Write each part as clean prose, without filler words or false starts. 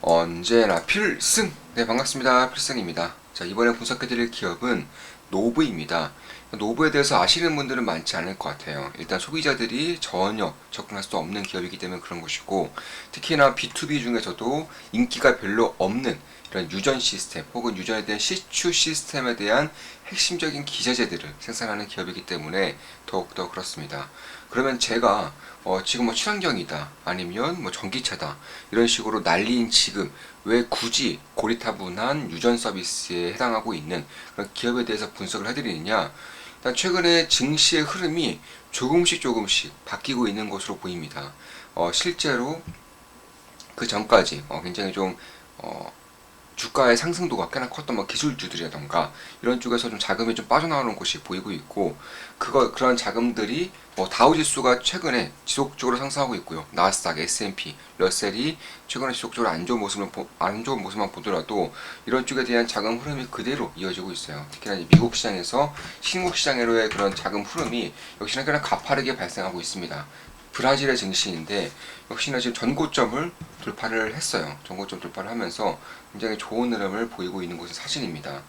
언제나 필승! 네, 반갑습니다. 필승입니다. 자, 이번에 분석해드릴 기업은 노브입니다. 노브에 대해서 아시는 분들은 많지 않을 것 같아요. 일단 소비자들이 전혀 접근할 수 없는 기업이기 때문에 그런 것이고, 특히나 B2B 중에서도 인기가 별로 없는 이런 유전 시스템 혹은 유전에 대한 시추 시스템에 대한 핵심적인 기자재들을 생산하는 기업이기 때문에 더욱더 그렇습니다. 그러면 제가 지금 뭐 친환경이다 아니면 뭐 전기차다 이런 식으로 난리인 지금 왜 굳이 고리타분한 유전 서비스에 해당하고 있는 그런 기업에 대해서 분석을 해드리느냐. 일단 최근에 증시의 흐름이 조금씩 바뀌고 있는 것으로 보입니다. 실제로 그 전까지 굉장히 좀 주가의 상승도가 꽤나 컸던 뭐 기술주들이라던가 이런 쪽에서 좀 자금이 좀 빠져나오는 곳이 보이고 있고, 그런 자금들이 다우지수가 최근에 지속적으로 상승하고 있고요. 나스닥, S&P, 러셀이 최근에 지속적으로 안 좋은 모습만 보더라도 이런 쪽에 대한 자금 흐름이 그대로 이어지고 있어요. 특히나 미국 시장에서 신흥국 시장으로의 그런 자금 흐름이 역시나 꽤나 가파르게 발생하고 있습니다. 브라질의 증시인데 역시나 지금 전고점을 돌파를 했어요. 전고점 돌파를 하면서 굉장히 좋은 흐름을 보이고 있는 것은 사실입니다.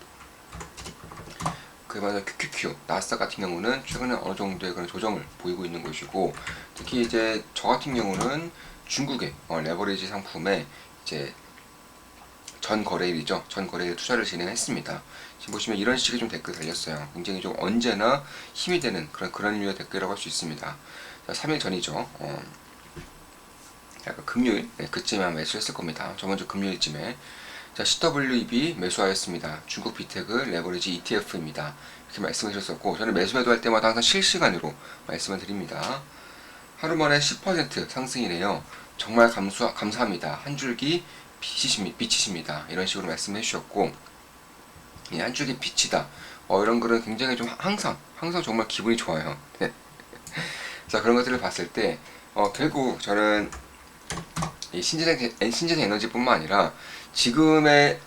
그에 맞아 QQQ, 나스닥 같은 경우는 최근에 어느 정도의 그런 조정을 보이고 있는 것이고, 특히 이제 저 같은 경우는 중국의 레버리지 상품에 이제 전 거래일이죠. 전 거래일 투자를 진행했습니다. 지금 보시면 이런 식의 좀 댓글 달렸어요. 굉장히 좀 언제나 힘이 되는 그런 류의 댓글이라고 할 수 있습니다. 자, 3일 전이죠. 약간 금요일 그쯤에 매수했을 겁니다. 저번 주 금요일쯤에. 자, CWB 매수하였습니다. 중국 비테크 레버리지 ETF입니다. 이렇게 말씀을 드렸었고, 저는 매수 매도할 때마다 항상 실시간으로 말씀을 드립니다. 하루 만에 10% 상승이네요. 정말 감사합니다. 한 줄기 빛이십니다. 이런 식으로 말씀해 주셨고, 한 줄기 빛이다. 이런 글은 굉장히 좀 항상 정말 기분이 좋아요. 자, 그런 것들을 봤을 때 결국 저는 이 신재생 에너지뿐만 아니라 지금의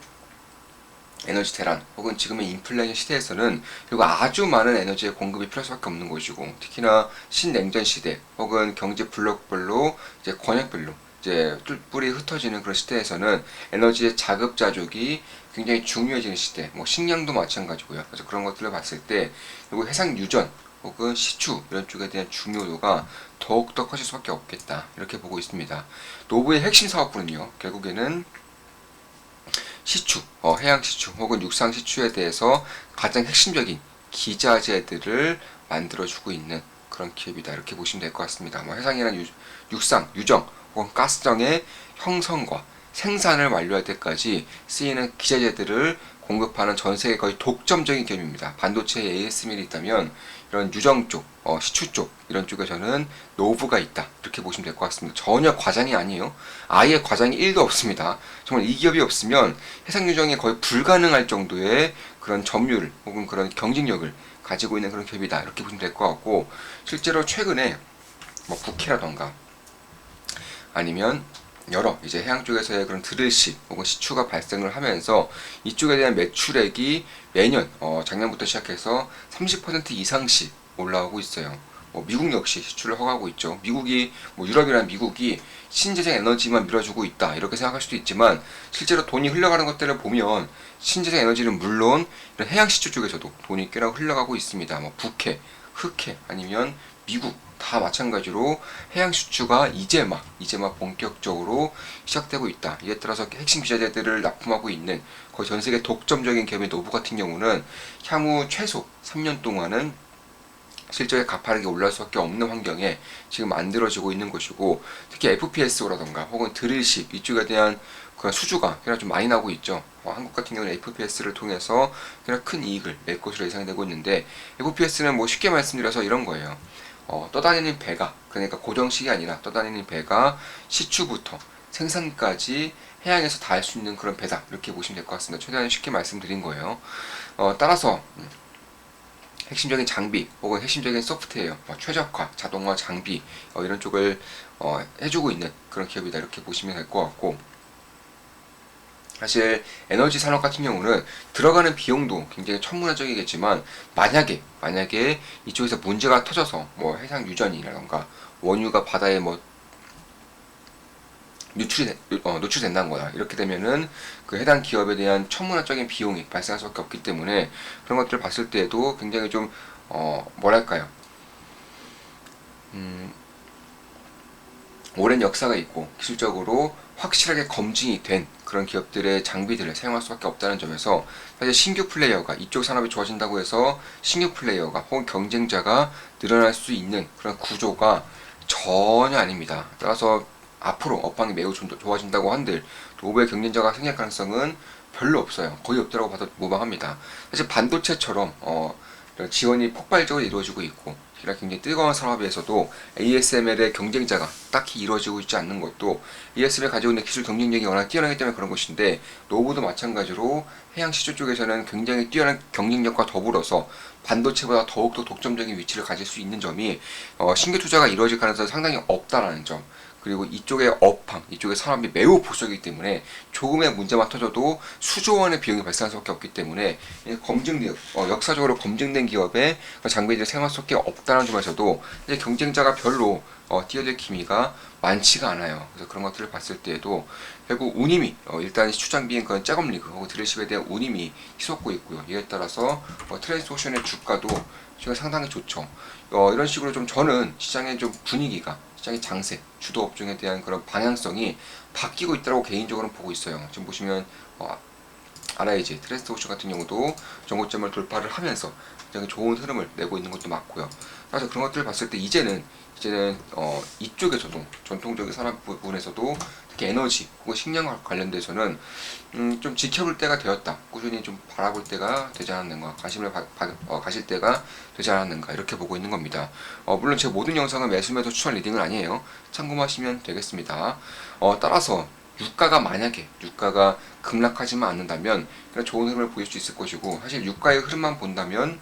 에너지 대란 혹은 지금의 인플레이션 시대에서는 결국 아주 많은 에너지의 공급이 필요할 수밖에 없는 것이고, 특히나 신냉전 시대 혹은 경제 블록별로 이제 권역별로 이제 뿔뿔이 흩어지는 그런 시대에서는 에너지의 자급자족이 굉장히 중요해지는 시대, 뭐 식량도 마찬가지고요. 그래서 그런 것들을 봤을 때 결국 해상 유전 혹은 시추 이런 쪽에 대한 중요도가 더욱더 커질 수밖에 없겠다, 이렇게 보고 있습니다. 노브의 핵심 사업부는요, 결국에는 시추, 해양 시추 혹은 육상 시추에 대해서 가장 핵심적인 기자재들을 만들어주고 있는 그런 기업이다, 이렇게 보시면 될 것 같습니다. 뭐 해상이나 육상, 유정 혹은 가스정의 형성과 생산을 완료할 때까지 쓰이는 기자재들을 공급하는 전 세계 거의 독점적인 기업입니다. 반도체에 ASML이 있다면 이런 유정 쪽, 시추 쪽 이런 쪽에서는 노브가 있다, 이렇게 보시면 될 것 같습니다. 전혀 과장이 아니에요. 아예 과장이 1도 없습니다. 정말 이 기업이 없으면 해상 유정이 거의 불가능할 정도의 그런 점유율 혹은 그런 경쟁력을 가지고 있는 그런 기업이다, 이렇게 보시면 될 것 같고, 실제로 최근에 뭐 국해라던가 아니면 여러 이제 해양 쪽에서의 그런 드릴십 혹은 시추가 발생을 하면서 이쪽에 대한 매출액이 매년 작년부터 시작해서 30% 이상씩 올라오고 있어요. 미국 역시 시추를 허가하고 있죠. 미국이 유럽이란 미국이 신재생 에너지만 밀어주고 있다, 이렇게 생각할 수도 있지만 실제로 돈이 흘러가는 것들을 보면 신재생 에너지는 물론 이런 해양 시추 쪽에서도 돈이 꽤나 흘러가고 있습니다. 북해, 흑해 아니면 미국 다 마찬가지로 해양 수출가 이제 막 본격적으로 시작되고 있다. 이에 따라서 핵심 기자재들을 납품하고 있는 거의 전 세계 독점적인 기업인 노브 같은 경우는 향후 최소 3년 동안은 실적이 가파르게 올라갈 수밖에 없는 환경에 지금 만들어지고 있는 것이고, 특히 FPS라던가 혹은 드릴십 이쪽에 대한 그 수주가 꽤나 좀 많이 나오고 있죠. 한국 같은 경우는 FPS를 통해서 꽤나 큰 이익을 낼 것으로 예상되고 있는데, FPS는 뭐 쉽게 말씀드려서 이런 거예요. 떠다니는 배가, 그러니까 고정식이 아니라 떠다니는 배가 시추부터 생산까지 해양에서 다 할 수 있는 그런 배다, 이렇게 보시면 될 것 같습니다. 최대한 쉽게 말씀드린 거예요. 따라서 핵심적인 장비 혹은 핵심적인 소프트웨어, 최적화, 자동화 장비 이런 쪽을 해주고 있는 그런 기업이다, 이렇게 보시면 될 것 같고, 사실 에너지 산업 같은 경우는 들어가는 비용도 굉장히 천문학적이겠지만 만약에 이쪽에서 문제가 터져서 해상 유전이라던가 원유가 바다에 노출된다는 거다. 이렇게 되면은 그 해당 기업에 대한 천문학적인 비용이 발생할 수밖에 없기 때문에 그런 것들을 봤을 때에도 굉장히 좀 뭐랄까요, 오랜 역사가 있고 기술적으로 확실하게 검증이 된 그런 기업들의 장비들을 사용할 수밖에 없다는 점에서 사실 신규 플레이어가 이쪽 산업이 좋아진다고 해서 신규 플레이어가 혹은 경쟁자가 늘어날 수 있는 그런 구조가 전혀 아닙니다. 따라서 앞으로 업황이 매우 좋아진다고 한들 노브의 경쟁자가 생길 가능성은 별로 없어요. 거의 없다고 봐도 무방합니다. 사실 반도체처럼 지원이 폭발적으로 이루어지고 있고 굉장히 뜨거운 산업에서도 ASML의 경쟁자가 딱히 이루어지고 있지 않는 것도 ASML 가지고 있는 기술 경쟁력이 워낙 뛰어나기 때문에 그런 것인데, 노브도 마찬가지로 해양 시초 쪽에서는 굉장히 뛰어난 경쟁력과 더불어서 반도체보다 더욱더 독점적인 위치를 가질 수 있는 점이 신규 투자가 이루어질 가능성이 상당히 없다라는 점, 그리고 이쪽의 업황, 이쪽의 산업이 매우 보수적이기 때문에 조금의 문제만 터져도 수조 원의 비용이 발생할 수밖에 없기 때문에 역사적으로 검증된 기업의 장비들을 사용할 수밖에 없다는 점에서도 이제 경쟁자가 별로 뛰어들 기미가 많지가 않아요. 그래서 그런 것들을 봤을 때에도 결국 운임이 일단 시추장비인 그런 잭업 리그 혹은 드릴십에 대한 운임이 희석고 있고요. 이에 따라서 트랜스오션의 주가도 지금 상당히 좋죠. 이런 식으로 좀 저는 시장의 좀 분위기가, 시장의 장세, 주도 업종에 대한 그런 방향성이 바뀌고 있다고 개인적으로 보고 있어요. 지금 보시면 RIG, 트랜스오션 같은 경우도 전고점을 돌파를 하면서 굉장히 좋은 흐름을 내고 있는 것도 맞고요. 그래서 그런 것들을 봤을 때 이제는 이쪽에서도 전통적인 산업 부분에서도 특히 에너지 혹은 식량 관련돼서는 좀 지켜볼 때가 되었다. 꾸준히 좀 바라볼 때가 되지 않았는가, 관심을 가실 때가 되지 않았는가, 이렇게 보고 있는 겁니다. 물론 제 모든 영상은 매수매도 추천 리딩은 아니에요. 참고하시면 되겠습니다. 따라서 만약에 유가가 급락하지만 않는다면 그냥 좋은 흐름을 보일 수 있을 것이고, 사실 유가의 흐름만 본다면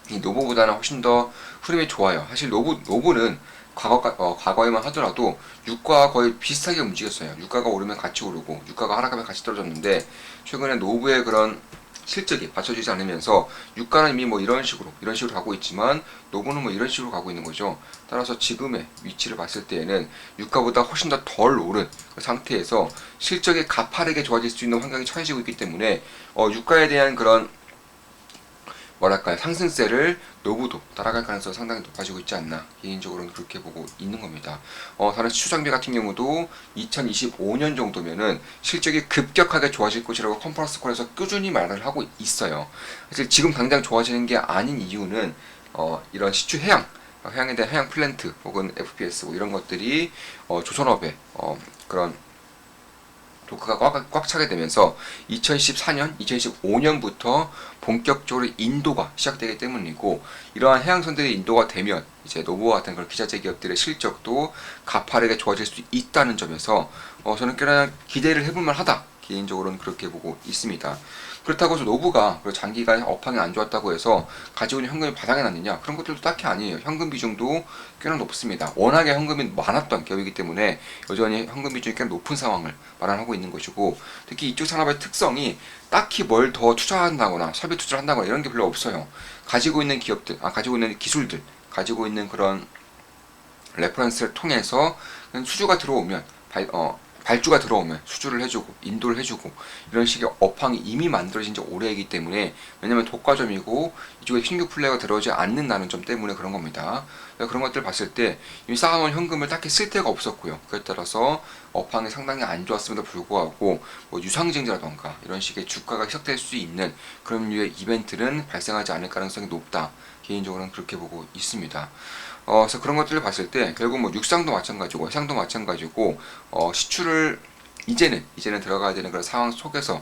이 노브보다는 훨씬 더 흐름이 좋아요. 사실 노브는 과거에만 하더라도 유가와 거의 비슷하게 움직였어요. 유가가 오르면 같이 오르고 유가가 하락하면 같이 떨어졌는데, 최근에 노브의 그런 실적이 받쳐주지 않으면서 유가는 이미 뭐 이런 식으로 가고 있지만 노브는 뭐 이런 식으로 가고 있는 거죠. 따라서 지금의 위치를 봤을 때에는 유가보다 훨씬 더 덜 오른 그 상태에서 실적이 가파르게 좋아질 수 있는 환경이 처해지고 있기 때문에 유가에 대한 그런 뭐랄까요, 상승세를 노브도 따라갈 가능성이 상당히 높아지고 있지 않나, 개인적으로는 그렇게 보고 있는 겁니다. 다른 시추장비 같은 경우도 2025년 정도면은 실적이 급격하게 좋아질 것이라고 컨퍼런스 콜에서 꾸준히 말을 하고 있어요. 사실 지금 당장 좋아지는 게 아닌 이유는 이런 시추 해양에 대한 해양 플랜트 혹은 FPS 뭐 이런 것들이 조선업의 그런 도크가 꽉 차게 되면서 2014년, 2015년부터 본격적으로 인도가 시작되기 때문이고, 이러한 해양선들이 인도가 되면 이제 노브와 같은 그런 기자재 기업들의 실적도 가파르게 좋아질 수 있다는 점에서 저는 꽤나 기대를 해볼 만하다, 개인적으로는 그렇게 보고 있습니다. 그렇다고 해서 노브가 장기간 업황이 안 좋았다고 해서 가지고 있는 현금이 바닥에 났느냐, 그런 것들도 딱히 아니에요. 현금 비중도 꽤나 높습니다. 워낙에 현금이 많았던 기업이기 때문에 여전히 현금 비중이 꽤나 높은 상황을 마련하고 있는 것이고, 특히 이쪽 산업의 특성이 딱히 뭘 더 투자한다거나 설비 투자를 한다거나 이런 게 별로 없어요. 가지고 있는 기업들, 가지고 있는 기술들, 가지고 있는 그런 레퍼런스를 통해서 수주가 들어오면 발주가 들어오면 수주를 해주고 인도를 해주고, 이런 식의 업황이 이미 만들어진 지 오래이기 때문에, 왜냐면 독과점이고 이쪽에 신규 플레이가 들어오지 않는다는 점 때문에 그런 겁니다. 그런 것들을 봤을 때 이미 쌓아놓은 현금을 딱히 쓸 데가 없었고요. 그에 따라서 업황이 상당히 안 좋았음에도 불구하고 뭐 유상증자라던가 이런 식의 주가가 희석될 수 있는 그런 류의 이벤트는 발생하지 않을 가능성이 높다, 개인적으로는 그렇게 보고 있습니다. 그래서 그런 것들을 봤을 때 결국 뭐 육상도 마찬가지고 해상도 마찬가지고 시추를 이제는 들어가야 되는 그런 상황 속에서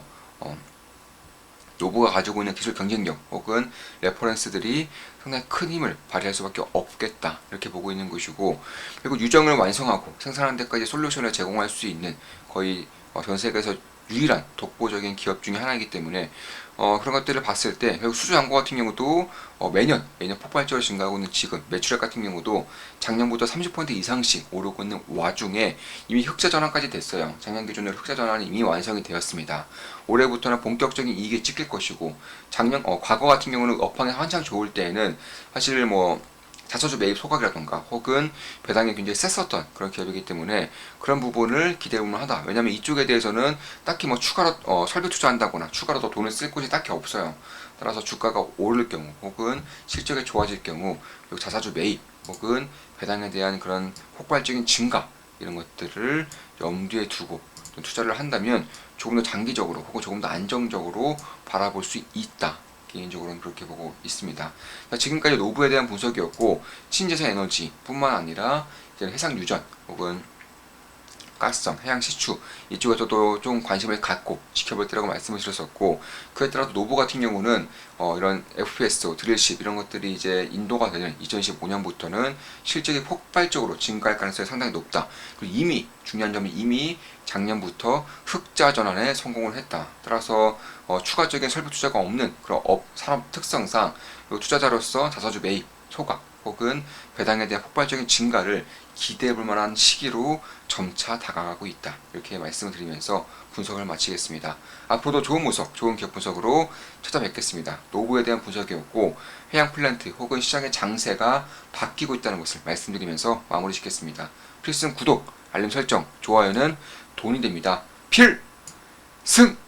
노브가 가지고 있는 기술 경쟁력 혹은 레퍼런스들이 상당히 큰 힘을 발휘할 수밖에 없겠다, 이렇게 보고 있는 것이고, 그리고 유정을 완성하고 생산하는 데까지 솔루션을 제공할 수 있는 거의 전 세계에서 유일한 독보적인 기업 중에 하나이기 때문에 그런 것들을 봤을 때 결국 수주 잔고 같은 경우도 매년 폭발적으로 증가하고 있는 지금 매출액 같은 경우도 작년부터 30% 이상씩 오르고 있는 와중에 이미 흑자 전환까지 됐어요. 작년 기준으로 흑자 전환이 이미 완성이 되었습니다. 올해부터는 본격적인 이익이 찍힐 것이고, 과거 같은 경우는 업황이 한창 좋을 때에는 사실 뭐 자사주 매입 소각이라던가 혹은 배당이 굉장히 셌었던 그런 기업이기 때문에 그런 부분을 기대해볼 하다. 왜냐하면 이쪽에 대해서는 딱히 뭐 추가로 설비 투자한다거나 추가로 더 돈을 쓸 곳이 딱히 없어요. 따라서 주가가 오를 경우 혹은 실적이 좋아질 경우 그리고 자사주 매입 혹은 배당에 대한 그런 폭발적인 증가 이런 것들을 염두에 두고 투자를 한다면 조금 더 장기적으로 혹은 조금 더 안정적으로 바라볼 수 있다. 개인적으로는 그렇게 보고 있습니다. 지금까지 노브에 대한 분석이었고 신재생 에너지 뿐만 아니라 이제 해상 유전 혹은 가스성, 해양 시추 이쪽에서도 좀 관심을 갖고 지켜볼 때라고 말씀을 드렸었고 그에 따라서 노보 같은 경우는 이런 FPS, 드릴십 이런 것들이 이제 인도가 되는 2025년부터는 실적이 폭발적으로 증가할 가능성이 상당히 높다. 그리고 이미 중요한 점이 이미 작년부터 흑자 전환에 성공을 했다. 따라서 추가적인 설비 투자가 없는 그런 산업 특성상 투자자로서 자사주 매입, 소각 혹은 배당에 대한 폭발적인 증가를 기대해 볼 만한 시기로 점차 다가가고 있다. 이렇게 말씀을 드리면서 분석을 마치겠습니다. 앞으로도 좋은 분석, 좋은 기업 분석으로 찾아뵙겠습니다. 노브에 대한 분석이었고 해양 플랜트 혹은 시장의 장세가 바뀌고 있다는 것을 말씀드리면서 마무리 짓겠습니다. 필승 구독, 알림 설정, 좋아요는 돈이 됩니다. 필승!